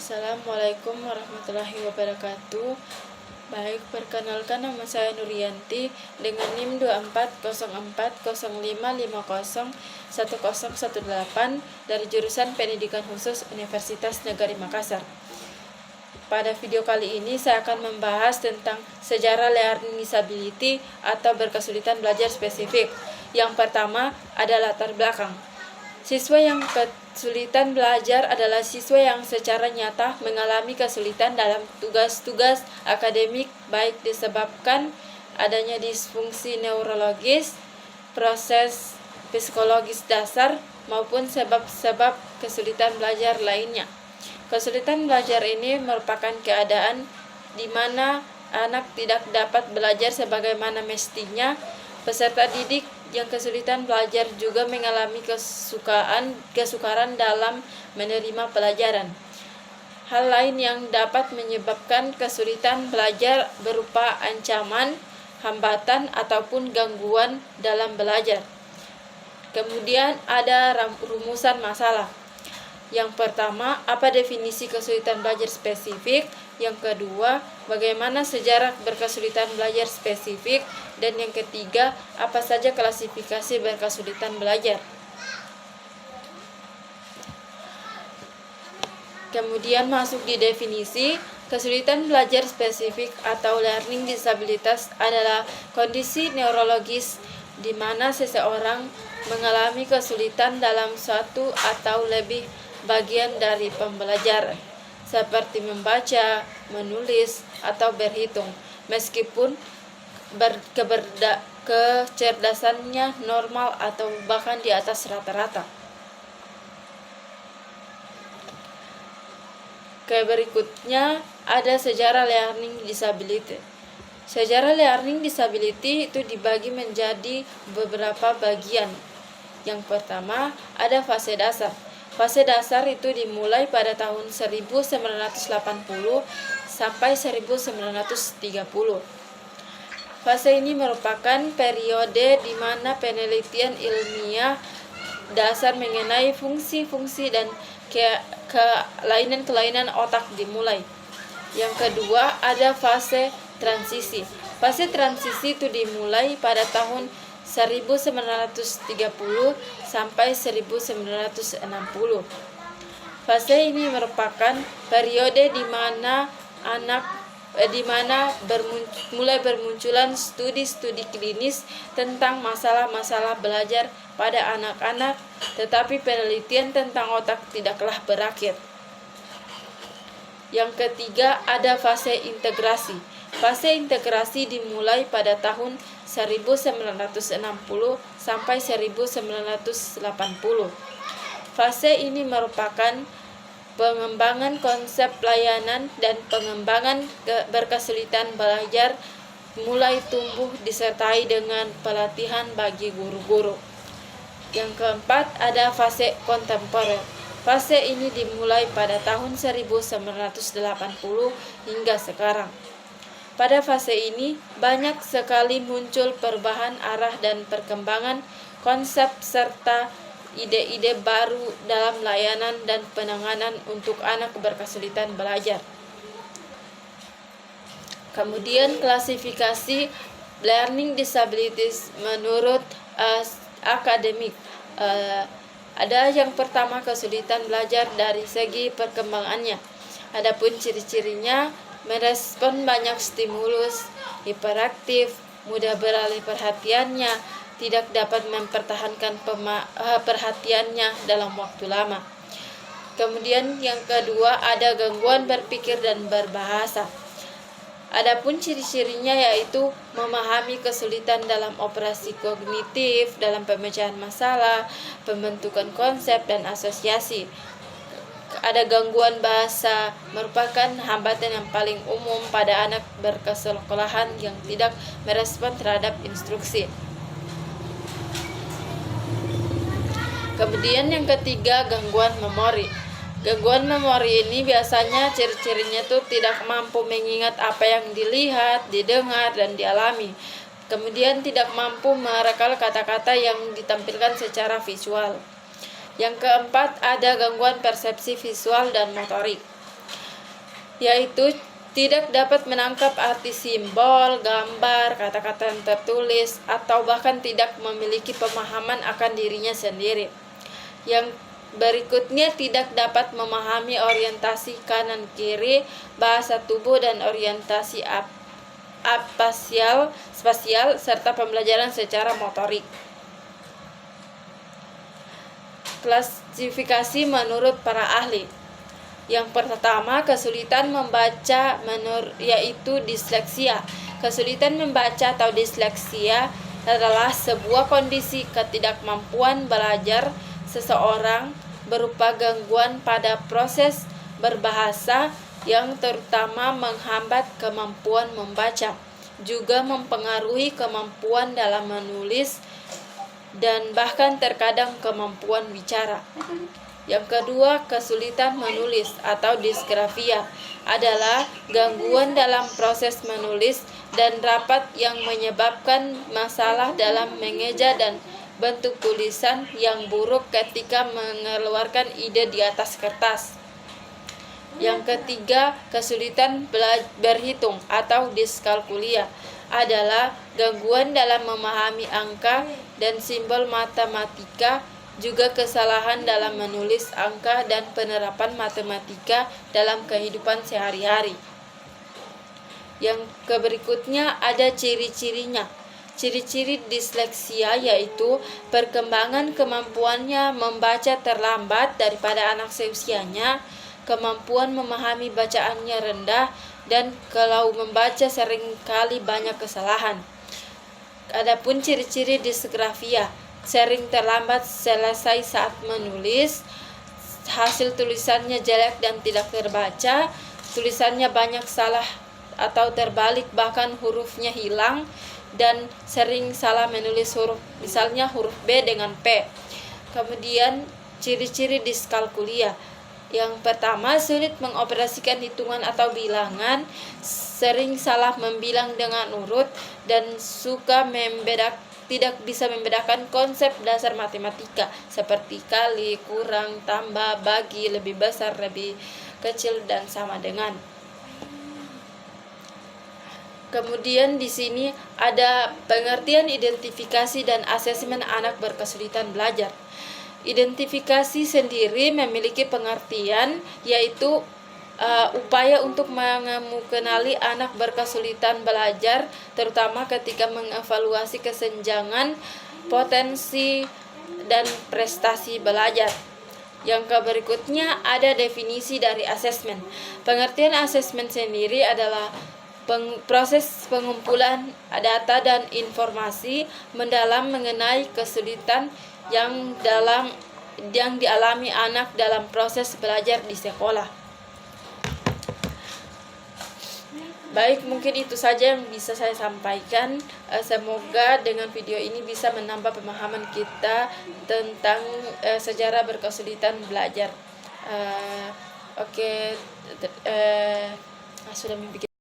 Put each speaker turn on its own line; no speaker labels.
Assalamualaikum warahmatullahi wabarakatuh. Baik, perkenalkan nama saya Nurianti dengan NIM 240405501018 dari jurusan Pendidikan Khusus Universitas Negeri Makassar. Pada video kali ini saya akan membahas tentang sejarah learning disability atau berkesulitan belajar spesifik. Yang pertama ada latar belakang. Siswa yang kesulitan belajar adalah siswa yang secara nyata mengalami kesulitan dalam tugas-tugas akademik, baik disebabkan adanya disfungsi neurologis, proses psikologis dasar, maupun sebab-sebab kesulitan belajar lainnya. Kesulitan belajar ini merupakan keadaan di mana anak tidak dapat belajar sebagaimana mestinya. Peserta didik yang kesulitan belajar juga mengalami kesukaran dalam menerima pelajaran. Hal lain yang dapat menyebabkan kesulitan belajar berupa ancaman, hambatan, ataupun gangguan dalam belajar. Kemudian ada rumusan masalah. Yang pertama, apa definisi kesulitan belajar spesifik? Yang kedua, bagaimana sejarah berkesulitan belajar spesifik? Dan yang ketiga, apa saja klasifikasi berkesulitan belajar? Kemudian masuk di definisi, kesulitan belajar spesifik atau learning disabilitas adalah kondisi neurologis di mana seseorang mengalami kesulitan dalam suatu atau lebih bagian dari pembelajaran, seperti membaca, menulis, atau berhitung, meskipun kecerdasannya normal atau bahkan di atas rata-rata. Berikutnya ada sejarah learning disability. Sejarah learning disability itu dibagi menjadi beberapa bagian. Yang pertama ada fase dasar. Fase dasar itu dimulai pada tahun 1980 sampai 1930. Fase ini merupakan periode di mana penelitian ilmiah dasar mengenai fungsi-fungsi dan kelainan-kelainan otak dimulai. Yang kedua ada fase transisi. Fase transisi itu dimulai pada tahun 1930 sampai 1960. Fase ini merupakan periode di mana mulai bermunculan studi-studi klinis tentang masalah-masalah belajar pada anak-anak, tetapi penelitian tentang otak tidaklah berakhir. Yang ketiga ada fase integrasi. Fase integrasi dimulai pada tahun 1960 sampai 1980. Fase ini merupakan pengembangan konsep layanan dan pengembangan berkesulitan belajar mulai tumbuh disertai dengan pelatihan bagi guru-guru. Yang keempat ada fase kontemporer. Fase ini dimulai pada tahun 1980 hingga sekarang. Pada fase ini banyak sekali muncul perubahan arah dan perkembangan konsep serta ide-ide baru dalam layanan dan penanganan untuk anak berkesulitan belajar. Kemudian klasifikasi learning disabilities menurut akademik. Ada yang pertama kesulitan belajar dari segi perkembangannya. Adapun ciri-cirinya merespon banyak stimulus, hiperaktif, mudah beralih perhatiannya, tidak dapat mempertahankan perhatiannya dalam waktu lama. Kemudian yang kedua ada gangguan berpikir dan berbahasa. Adapun ciri-cirinya yaitu memahami kesulitan dalam operasi kognitif, dalam pemecahan masalah, pembentukan konsep dan asosiasi. Ada gangguan bahasa, merupakan hambatan yang paling umum pada anak berkesekolahan yang tidak merespon terhadap instruksi. Kemudian yang ketiga gangguan memori. Gangguan memori ini biasanya ciri-cirinya tuh tidak mampu mengingat apa yang dilihat, didengar, dan dialami. Kemudian tidak mampu merekal kata-kata yang ditampilkan secara visual. Yang keempat ada gangguan persepsi visual dan motorik. yaitu tidak dapat menangkap arti simbol, gambar, kata-kata yang tertulis, atau bahkan tidak memiliki pemahaman akan dirinya sendiri. Yang berikutnya, tidak dapat memahami orientasi kanan-kiri, bahasa tubuh, dan orientasi spasial, serta pembelajaran secara motorik. Klasifikasi menurut para ahli. Yang pertama, kesulitan membaca yaitu disleksia. Kesulitan membaca atau disleksia adalah sebuah kondisi ketidakmampuan belajar seseorang berupa gangguan pada proses berbahasa yang terutama menghambat kemampuan membaca, juga mempengaruhi kemampuan dalam menulis, dan bahkan terkadang kemampuan bicara. Yang kedua, kesulitan menulis atau disgrafia adalah gangguan dalam proses menulis dan rapat yang menyebabkan masalah dalam mengeja dan bentuk tulisan yang buruk ketika mengeluarkan ide di atas kertas. Yang ketiga, kesulitan berhitung atau diskalkulia adalah gangguan dalam memahami angka dan simbol matematika, juga kesalahan dalam menulis angka dan penerapan matematika dalam kehidupan sehari-hari. Yang berikutnya ada ciri-cirinya. Ciri-ciri disleksia yaitu perkembangan kemampuannya membaca terlambat daripada anak seusianya, kemampuan memahami bacaannya rendah, dan kalau membaca seringkali banyak kesalahan. Adapun ciri-ciri disgrafia, sering terlambat selesai saat menulis, hasil tulisannya jelek dan tidak terbaca, tulisannya banyak salah atau terbalik, bahkan hurufnya hilang, dan sering salah menulis huruf, misalnya huruf B dengan P. Kemudian ciri-ciri diskalkulia. Yang pertama, sulit mengoperasikan hitungan atau bilangan, sering salah membilang dengan urut, dan suka tidak bisa membedakan konsep dasar matematika seperti kali, kurang, tambah, bagi, lebih besar, lebih kecil, dan sama dengan. Kemudian di sini ada pengertian, identifikasi, dan asesmen anak berkesulitan belajar. Identifikasi sendiri memiliki pengertian, yaitu upaya untuk mengenali anak berkesulitan belajar, terutama ketika mengevaluasi kesenjangan, potensi, dan prestasi belajar. Yang berikutnya ada definisi dari asesmen. Pengertian asesmen sendiri adalah proses pengumpulan data dan informasi mendalam mengenai kesulitan yang dialami anak dalam proses belajar di sekolah. Baik, mungkin itu saja yang bisa saya sampaikan. Semoga dengan video ini bisa menambah pemahaman kita tentang sejarah berkesulitan belajar. Sudah membuat